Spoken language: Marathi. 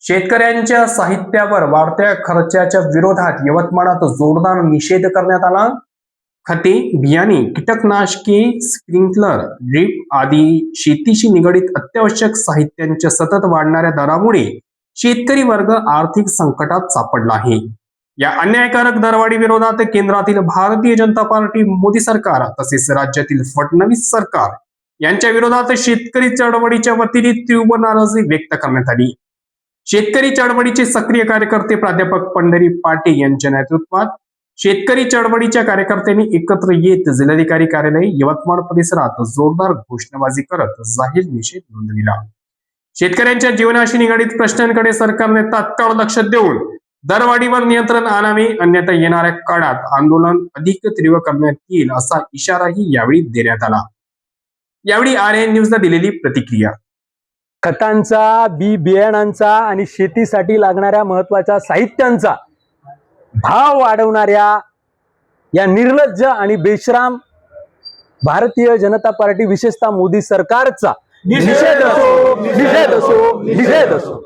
शेतकऱ्यांच्या साहित्यावर वाढत्या खर्चाच्या विरोधात यवतमाळात जोरदार निषेध करण्यात आला। खते, बियाणे, कीटकनाशके, स्प्रिंकलर, ड्रीप आदी शेतीशी निगडित अत्यावश्यक साहित्यांच्या सतत वाढणाऱ्या दरामुळे शेतकरी वर्ग आर्थिक संकटात सापडला आहे। या अन्यायकारक दरवाढी विरोधात केंद्रातील भारतीय जनता पार्टी, मोदी सरकार तसेच राज्यातील फडणवीस सरकार यांच्या विरोधात शेतकरी चळवळीच्या वतीने तीव्र नाराजी व्यक्त करण्यात आली। शेतकरी चळवळीचे सक्रिय कार्यकर्ते प्राध्यापक पंढरी पाटे यांच्या नेतृत्वात शेतकरी चळवळीच्या कार्यकर्त्यांनी एकत्र येत जिल्हाधिकारी कार्यालय यवतमाळ परिसरात जोरदार घोषणाबाजी करत जाहीर निषेध नोंदविला। शेतकऱ्यांच्या जीवनाशी निगडित प्रश्नांकडे सरकारने तात्काळ लक्ष देऊन दरवाढीवर नियंत्रण आणावे, अन्यथा येणाऱ्या काळात आंदोलन अधिक तीव्र करण्यात येईल असा इशाराही यावेळी देण्यात आला। यावेळी आरएन न्यूजला दिलेली प्रतिक्रिया। खतांचा, बियाणांचा आणि शेतीसाठी लागणाऱ्या महत्त्वाच्या साहित्यांचा भाव वाढवणाऱ्या या निर्लज्ज आणि बेशरम भारतीय जनता पार्टी, विशेषतः मोदी सरकारचा निषेध असो।